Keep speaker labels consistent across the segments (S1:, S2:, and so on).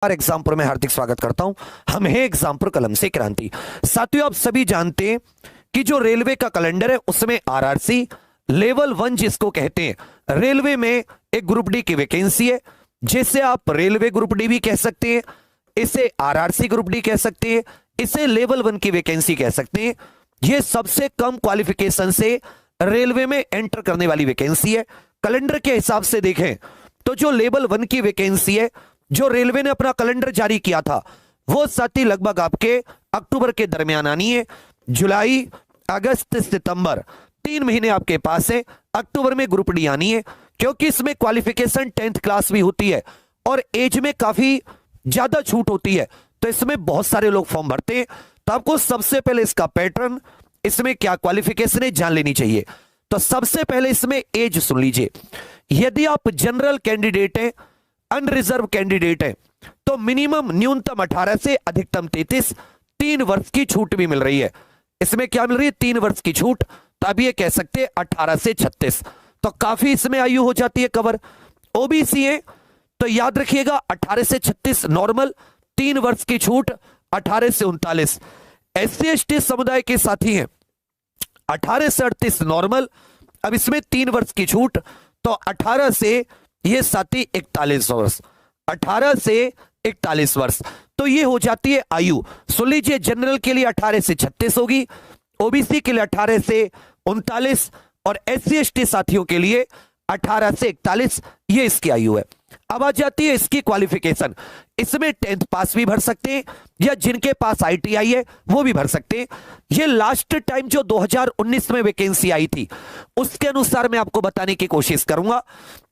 S1: एग्जाम्पुल में हार्दिक स्वागत करता हूं। हम हैं एग्जाम्पुल कलम से क्रांति। साथियों, आप सभी जानते हैं कि जो रेलवे का कैलेंडर है उसमें आरआरसी लेवल 1 जिसको कहते हैं, रेलवे में एक ग्रुप डी की वैकेंसी है, जिसे आप रेलवे ग्रुप डी भी कह सकते हैं, इसे आरआरसी ग्रुप डी कह सकते हैं, इसे लेवल 1 की वैकेंसी कह सकते हैं। यह सबसे कम क्वालिफिकेशन से रेलवे में एंटर करने वाली वैकेंसी है। कैलेंडर के हिसाब से देखें तो जो लेवल 1 की वैकेंसी है, जो रेलवे ने अपना कैलेंडर जारी किया था, वो साथी लगभग आपके अक्टूबर के दरमियान आनी है। जुलाई, अगस्त, सितंबर 3 महीने आपके पास है। अक्टूबर में ग्रुप डी आनी है, क्योंकि इसमें क्वालिफिकेशन 10th क्लास भी होती है और एज में काफी ज्यादा छूट होती है, तो इसमें बहुत सारे लोग फॉर्म भरते हैं। तो आपको सबसे पहले इसका पैटर्न, इसमें क्या क्वालिफिकेशन है, जान लेनी चाहिए। तो सबसे पहले इसमें एज सुन लीजिए। यदि आप जनरल कैंडिडेट हैं, अनरिजर्व कैंडिडेट है, तो मिनिमम न्यूनतम 18 से अधिकतम 33, 3 वर्ष की छूट भी मिल रही है। इसमें क्या मिल रही है? 3 वर्ष की छूट। तो अब ये कह सकते हैं 18 से 36, तो काफी इसमें आयु हो जाती है कवर। ओबीसी है तो याद रखिएगा 18 से 36 नॉर्मल, 3 वर्ष की छूट 18 से 39। एससी एसटी समुदाय के साथी हैं 18 से 38 नॉर्मल, अब इसमें 3 वर्ष की छूट, तो 18 से ये साथी 41 वर्ष, 18 से 41 वर्ष, तो ये हो जाती है आयु। सुन लीजिए, जनरल के लिए 18 से 36 होगी, ओबीसी के लिए 18 से 39 और एससी एसटी साथियों के लिए 18 से 41, ये इसकी आयु है। अब आ जाती है इसकी क्वालिफिकेशन। इसमें 10th पास भी भर सकते हैं, या जिनके पास आईटीआई है वो भी भर सकते हैं। ये लास्ट टाइम जो 2019 में वैकेंसी आई थी उसके अनुसार मैं आपको बताने की कोशिश करूंगा।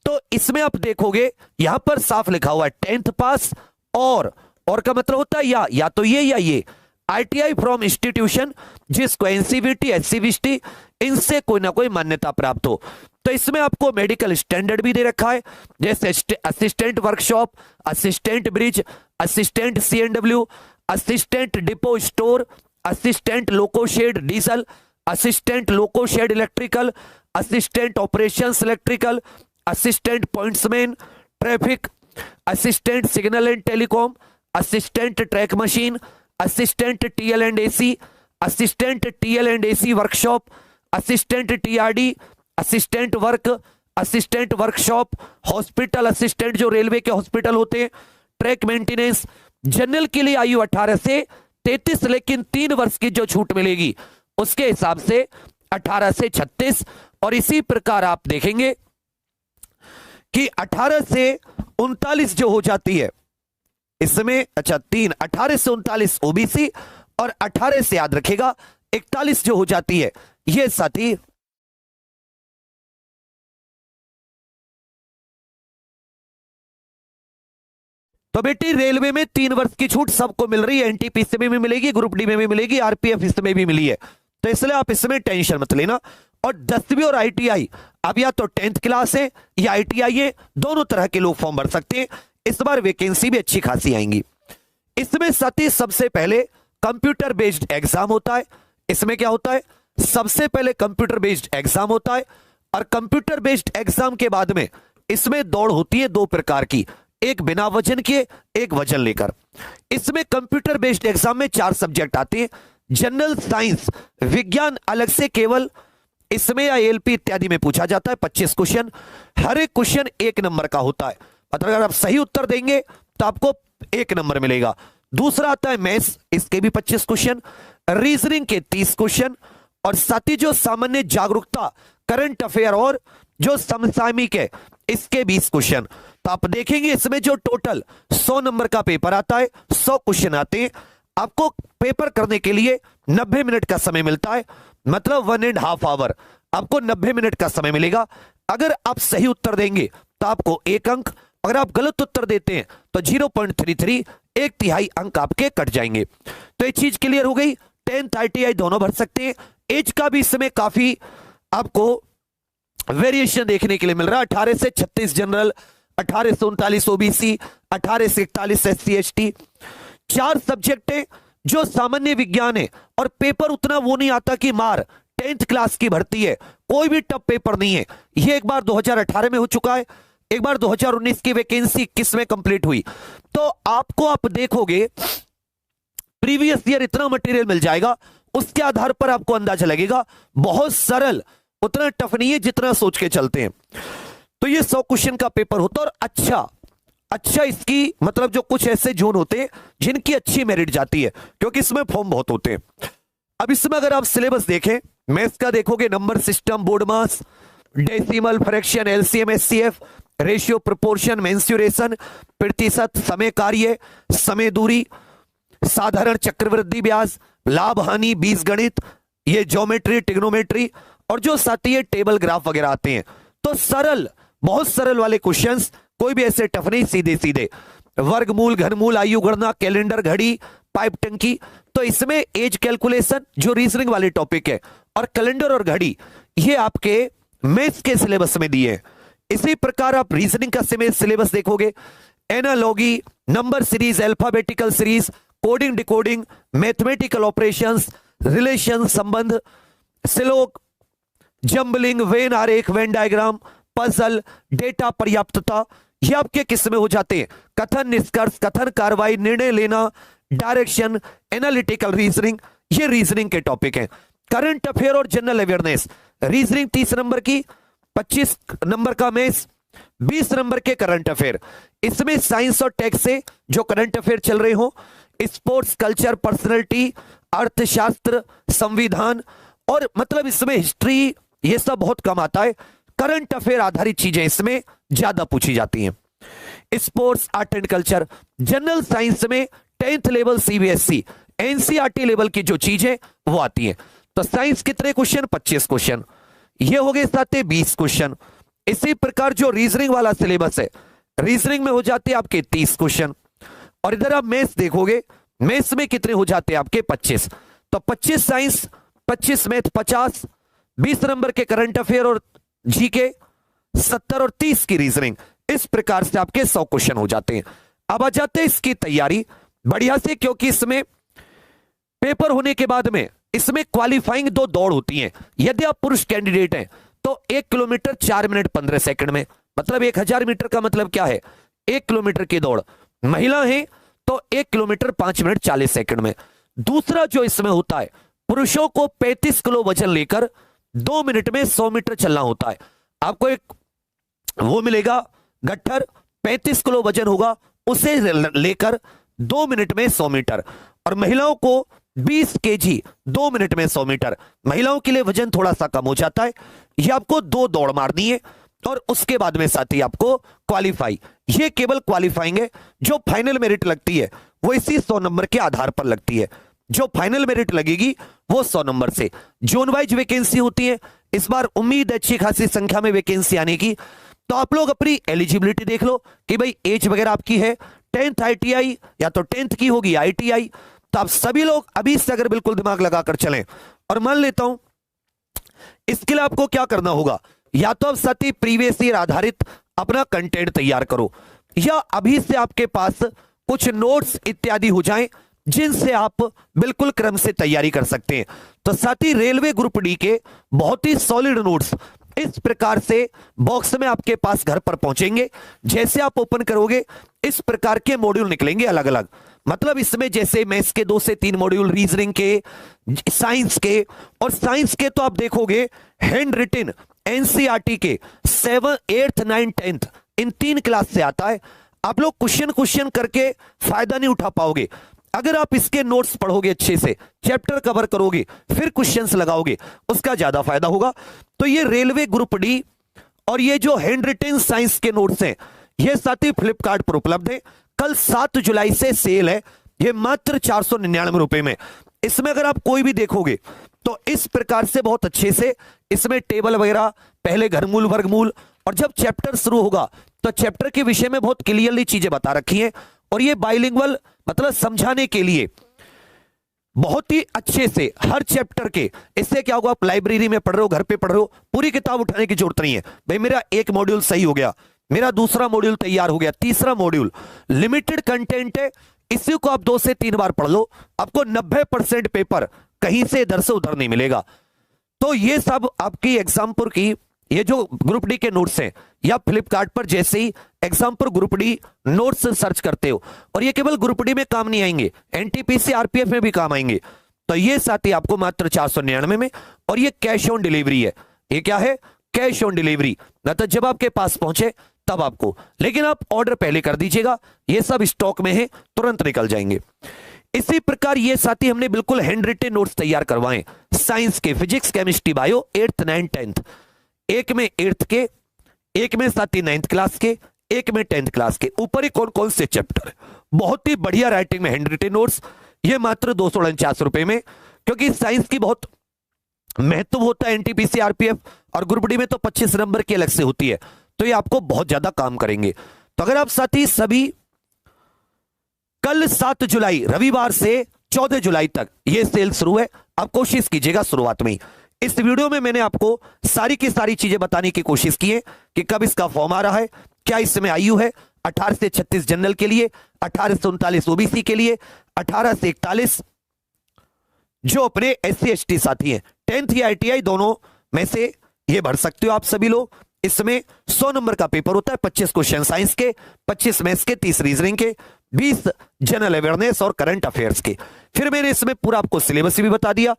S1: तो इसमें आप देखोगे यहां पर साफ लिखा हुआ है 10th पास, और का मतलब होता है या तो ये या ये, आईटीआई फ्रॉम इंस्टीट्यूशन जिसको एनसीवीटी, एससीवीटी इनसे कोई ना कोई मान्यता प्राप्त हो। तो इसमें आपको मेडिकल स्टैंडर्ड भी दे रखा है, जैसे assistant workshop, assistant bridge, assistant CNW, assistant depot store, assistant loco shed diesel, assistant loco shed electrical, assistant operations electrical, assistant pointsman traffic, assistant signal and telecom, assistant track machine, assistant TL and AC, assistant TL and AC workshop, assistant TRD, assistant work, assistant workshop, hospital assistant जो railway के hospital होते हैं, track maintenance. General के लिए आयु 18 से 33, लेकिन 3 वर्ष की जो छूट मिलेगी उसके हिसाब से 18 से 36। और इसी प्रकार आप देखेंगे कि 18 से 39 जो हो जाती है इसमें, अच्छा 18 से 39 ओबीसी, और 18 से याद रखेगा 41 जो हो जाती है ये साथी तो बेटी रेलवे में 3 वर्ष की छूट सबको मिल रही है। एनटीपीसी में भी मिलेगी, ग्रुप डी में भी मिलेगी, आरपीएफ इसमें भी मिली है, तो इसलिए आप इसमें टेंशन मत लेना। और 10वीं और आईटीआई, अब या तो 10th क्लास है या आईटीआई है, दोनों तरह के लोग फॉर्म भर सकते हैं। इस बार वैकेंसी भी अच्छी खासी आएंगी। इसमें साथी सबसे पहले कंप्यूटर बेस्ड एग्जाम होता है। इसमें क्या होता है? सबसे पहले कंप्यूटर बेस्ड एग्जाम होता है, और कंप्यूटर बेस्ड एग्जाम के बाद में इसमें दौड़ होती है 2 प्रकार की, एक बिना वजन के, एक वजन लेकर। इसमें कंप्यूटर बेस्ड एग्जाम में 4 सब्जेक्ट आते हैं। जनरल साइंस, विज्ञान अलग से केवल इसमें या एलपी इत्यादि में पूछा जाता है 25 क्वेश्चन। हर एक क्वेश्चन 1 नंबर का होता है, मतलब अगर आप सही उत्तर देंगे तो आपको 1 नंबर मिलेगा। दूसरा आता है मैथ्स, इसके भी 25 क्वेश्चन, रीजनिंग के 30 क्वेश्चन, और साथ ही जो सामान्य जागरूकता, करंट अफेयर और जो समसामयिक है इसके 20 क्वेश्चन। तो आप देखेंगे इसमें जो टोटल 100 नंबर का पेपर आता है, 100 क्वेश्चन आते हैं। आपको पेपर करने के लिए 90 मिनट का समय मिलता है, मतलब 1.5 आवर आपको 90 मिनट का समय मिलेगा। अगर आप सही उत्तर देंगे तो आपको 1 अंक, अगर आप गलत उत्तर देते हैं तो 0.33, 1/3 अंक आपके कट जाएंगे। तो ये चीज क्लियर हो गई। 10th आईटीआई दोनों भर सकते हैं। एज का भी इसमें काफी आपको वेरिएशन देखने के लिए मिल रहा है। 18 से 36 जनरल, 18 से 39 ओबीसी, 18 से 41 एससी एसटी। 4 सब्जेक्ट है जो सामान्य विज्ञान है, और पेपर उतना वो नहीं आता कि मार 10th क्लास की भर्ती है, कोई भी टफ पेपर नहीं है। ये एक बार 2018 में हो चुका है, एक बार 2019 की वैकेंसी 21 में कंप्लीट हुई, तो आपको आप देखोगे प्रीवियस ईयर इतना मटेरियल मिल जाएगा, उसके आधार पर आपको अंदाजा लगेगा। बहुत सरल, उतना टफ नहीं है जितना सोच के चलते हैं। तो ये 100 क्वेश्चन का पेपर होता है, और अच्छा इसकी मतलब जो कुछ ऐसे जोन होते हैं जिनकी अच्छी मेरिट जाती है, क्योंकि इसमें फॉर्म बहुत होते हैं। अब इसमें अगर आप सिलेबस देखें, मैथ्स का देखोगे, number system, BODMAS, decimal, fraction, LCM, HCF, ratio, proportion, mensuration, प्रतिशत, समय कार्य, समय दूरी, साधारण चक्रवृद्धि ब्याज, लाभ हानि, बीजगणित, ये ज्योमेट्री, ट्रिग्नोमेट्री, और जो साथ ही टेबल ग्राफ वगैरह आते हैं। तो सरल, बहुत सरल वाले क्वेश्चंस, कोई भी ऐसे टफ नहीं, सीधे सीधे। वर्गमूल, घनमूल, आयु गणना, कैलेंडर, घड़ी, पाइप टंकी। तो इसमें एज कैलकुलेशन जो रीजनिंग वाले टॉपिक है, और कैलेंडर और घड़ी ये आपके मैथ्स के सिलेबस में दिए हैं। इसी प्रकार आप रीजनिंग का सिलेबस देखोगे, analogy, number series, alphabetical series, coding, decoding, mathematical operations, relation, संबंध, श्लोक, जंबलिंग, वेन आरेख, वेन डायग्राम, पजल, डेटा पर्याप्तता, ये आपके किस में हो जाते हैं? कथन, निष्कर्ष, कथन, कार्रवाई, निर्णय लेना, डायरेक्शन, एनालिटिकल रीजनिंग, ये रीजनिंग के टॉपिक हैं। करंट अफेयर और जनरल अवेयरनेस, रीजनिंग 30 नंबर की, 25 नंबर का मैथ्स, 20 नंबर के करंट अफेयर। इसमें साइंस और टेक्स से जो करंट अफेयर चल रहे हो, स्पोर्ट्स, कल्चर, पर्सनैलिटी, अर्थशास्त्र, संविधान, और मतलब इसमें हिस्ट्री, ये सब बहुत कम आता है। करंट अफेयर आधारित चीजें इसमें ज्यादा पूछी जाती हैं। Sports, art and culture. General science में 10th level CBSE, NCERT level की जो चीजें वो आती है। तो साइंस कितने क्वेश्चन? 25 क्वेश्चन, ये हो गए साथ 20 क्वेश्चन। इसी प्रकार जो रीजनिंग वाला सिलेबस है, रीजनिंग में हो जाते हैं आपके 30 क्वेश्चन। और इधर आप मैथ्स देखोगे, मैथ्स में कितने हो जाते हैं आपके? 25। तो 25 साइंस, 25 मैथ, 50, 20 नंबर के करंट अफेयर और जीके, 70 और 30 की रीजनिंग। इस प्रकार से आपके 100 क्वेश्चन हो जाते हैं। अब आ जाते हैं इसकी तैयारी बढ़िया से, क्योंकि इसमें पेपर होने के बाद में इसमें क्वालिफाइंग 2 दौड़ होती हैं। यदि आप पुरुष कैंडिडेट हैं तो 1 किलोमीटर 4 मिनट 15 सेकंड में, मतलब 1000 मीटर का मतलब क्या है? 1 किलोमीटर की दौड़। महिला है तो 1 किलोमीटर 5 मिनट 40 सेकंड में। दूसरा जो इसमें होता है, पुरुषों को 35 किलो वजन लेकर 2 मिनट में 100 मीटर चलना होता है। आपको एक वो मिलेगा गट्ठर, 35 किलो वजन होगा, उसे लेकर 2 मिनट में 100 मीटर। और महिलाओं को 20 केजी 2 मिनट में 100 मीटर। महिलाओं के लिए वजन थोड़ा सा कम हो जाता है। ये आपको 2 दौड़ मारनी है, और उसके बाद में साथ ही आपको क्वालिफाई। ये केवल क्वालिफाइंग है। जो फाइनल मेरिट लगती है वो इसी 100 नंबर के आधार पर लगती है। जो फाइनल मेरिट लगेगी वो 100 नंबर से। जोन वाइज वैकेंसी होती है। इस बार उम्मीद है अच्छी खासी संख्या में वैकेंसी आने की। तो आप लोग अपनी एलिजिबिलिटी देख लो कि भाई एज वगैरह आपकी है 10th आईटीआई, या तो 10th की होगी आईटीआई। तो आप सभी लोग अभी से अगर बिल्कुल दिमाग लगाकर चलें, और मान लेता हूं इसके लिए आपको क्या करना होगा, या तो आप साथ ही प्रीवियस ईयर आधारित अपना कंटेंट तैयार करो, या अभी से आपके पास कुछ नोट्स इत्यादि हो जाएं जिनसे आप बिल्कुल क्रम से तैयारी कर सकते हैं। तो साथ ही रेलवे ग्रुप डी के बहुत ही सॉलिड नोट्स इस प्रकार से बॉक्स में आपके पास घर पर पहुंचेंगे। जैसे आप ओपन करोगे इस प्रकार के मॉड्यूल निकलेंगे अलग अलग। मतलब इसमें जैसे मैथ्स के 2 से 3 मॉड्यूल, रीजनिंग के, साइंस के, और साइंस के तो आप देखोगे हैंड रिटन एनसीईआरटी के 7th, 8th, 9th, 10th इन 3 क्लास से आता है। आप लोग क्वेश्चन करके फायदा नहीं उठा पाओगे। अगर आप इसके नोट्स पढ़ोगे अच्छे से, चैप्टर कवर करोगे, फिर क्वेश्चंस लगाओगे, उसका ज्यादा फायदा होगा। तो ये रेलवे ग्रुप डी और ये जो हैंड रिटन साइंस के नोट्स हैं, ये साथ ही फ्लिपकार्ट पर उपलब्ध है। कल 7 जुलाई से सेल है, ये मात्र 499 रुपए में। इसमें अगर आप कोई भी देखोगे तो इस प्रकार से बहुत अच्छे से इसमें टेबल वगैरह, पहले घनमूल, वर्गमूल, और जब चैप्टर शुरू होगा तो चैप्टर के विषय में बहुत क्लियरली चीजें बता रखी हैं। और ये बाइलिंगुअल मतलब समझाने के लिए बहुत ही अच्छे से हर चैप्टर के। इससे क्या होगा, आप लाइब्रेरी में पढ़ रहे हो, घर पे पढ़ रहे हो, पूरी किताब उठाने की जरूरत नहीं है। भाई मेरा एक मॉड्यूल सही हो गया, मेरा दूसरा मॉड्यूल तैयार हो गया, तीसरा मॉड्यूल लिमिटेड कंटेंट है, इसी को आप 2 से 3 बार पढ़ लो, आपको 90% पेपर कहीं से इधर से उधर नहीं मिलेगा। तो ये सब आपकी एग्जामपुर की ये जो ग्रुप डी के नोट्स हैं, या फ्लिपकार्ट पर जैसे ही example group D notes search करते हो, और ये केवल ग्रुप डी में काम नहीं आएंगे, एनटीपीसी आरपीएफ में भी काम आएंगे। तो ये साथी आपको मात्र 499 में, और ये कैश ऑन डिलीवरी है। ये क्या है? कैश ऑन डिलीवरी, मतलब जब आपके पास पहुंचे तब आपको, लेकिन आप ऑर्डर पहले कर दीजिएगा, ये सब स्टॉक में है, तुरंत निकल जाएंगे। इसी प्रकार ये साथी हमने बिल्कुल हैंड रिटेन नोट्स तैयार करवाए साइंस के, physics, chemistry, bio, 8th 9th 10th, एक में 8th के, एक में साथी 9th क्लास के, एक में 10th क्लास के। ऊपर ही कौन कौन से चैप्टर है, बहुत ही बढ़िया राइटिंग में हैंड रिटेन नोट्स, ये मात्र 249 रुपए में, क्योंकि साइंस की बहुत महत्व होता है एनटीपीसी आरपीएफ, और ग्रुप डी में तो 25 नंबर की अलग से होती है, तो ये आपको बहुत ज्यादा काम करेंगे। तो अगर आप साथी सभी कल 7 जुलाई रविवार से 14 जुलाई तक ये सेल शुरू है, आप कोशिश कीजिएगा शुरुआत में ही। इस वीडियो में मैंने आपको सारी की सारी चीजें बताने की कोशिश की है कि कब इसका फॉर्म आ रहा है, क्या इसमें आयु है, 18 से 36 जनरल के लिए, 18 से 39 ओबीसी के लिए, 18 से 41 जो अपने SC ST साथी हैं, 10th या ITI दोनों में से ये भर सकते हो आप सभी लोग। इसमें 100 नंबर का पेपर होता है, 25 क्वेश्चन साइंस के, 25 मैथ्स के, 30 रीजनिंग के, 20 जनरल अवेयरनेस और करंट अफेयर्स के। फिर मैंने इसमें पूरा आपको सिलेबस भी बता दिया,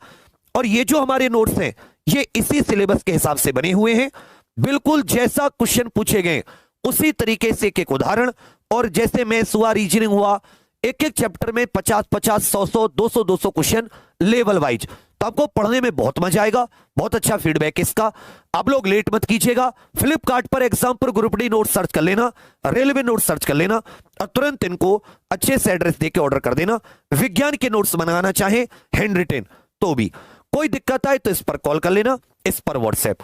S1: और ये जो हमारे नोट्स हैं ये इसी सिलेबस के हिसाब से बने हुए हैं, बिल्कुल जैसा क्वेश्चन पूछे गए उसी तरीके से एक एक उदाहरण, और जैसे मैथ्स हुआ, रीजनिंग हुआ, एक एक चैप्टर में 50-50, 100-100, 200-200 क्वेश्चन लेवल वाइज। तो आपको पढ़ने में बहुत मजा आएगा, बहुत अच्छा फीडबैक इसका। आप लोग लेट मत कीजिएगा, फ्लिपकार्ट पर example group D naught search कर लेना, रेलवे नोट सर्च कर लेना, और तुरंत इनको अच्छे से एड्रेस देके ऑर्डर कर देना। विज्ञान के नोट्स मंगाना चाहे हैंड रिटेन तो भी, कोई दिक्कत आए तो इस पर कॉल कर लेना, इस पर व्हाट्सएप।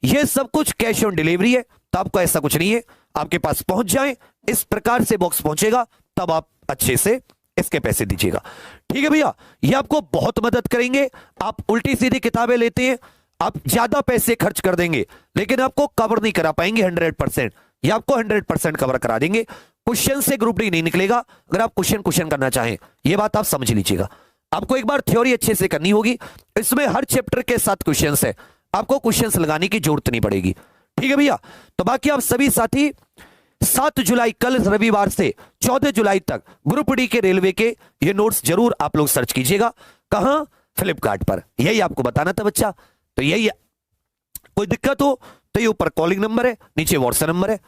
S1: ये सब कुछ कैश ऑन डिलीवरी है, तो आपको ऐसा कुछ नहीं है, आपके पास पहुंच जाए इस प्रकार से बॉक्स पहुंचेगा, तब आप अच्छे से इसके पैसे दीजिएगा। ठीक है भैया, ये आपको बहुत मदद करेंगे। आप उल्टी सीधी किताबें लेते हैं, आप ज्यादा पैसे खर्च कर देंगे, लेकिन आपको कवर नहीं करा पाएंगे 100%, ये आपको 100% कवर करा देंगे। क्वेश्चन से ग्रुप डी नहीं निकलेगा, अगर आप क्वेश्चन करना चाहें, ये बात आप समझ लीजिएगा। आपको एक बार थ्योरी अच्छे से करनी होगी, इसमें हर चैप्टर के साथ क्वेश्चंस है, आपको क्वेश्चंस लगाने की जरूरत नहीं पड़ेगी। ठीक है भैया, तो बाकी आप सभी साथी 7 जुलाई कल रविवार से 14 जुलाई तक ग्रुप डी के रेलवे के ये नोट्स जरूर आप लोग सर्च कीजिएगा। कहां? फ्लिपकार्ट पर। यही आपको बताना था बच्चा, तो यही, कोई दिक्कत हो तो ये ऊपर कॉलिंग नंबर है, नीचे व्हाट्सएप नंबर है,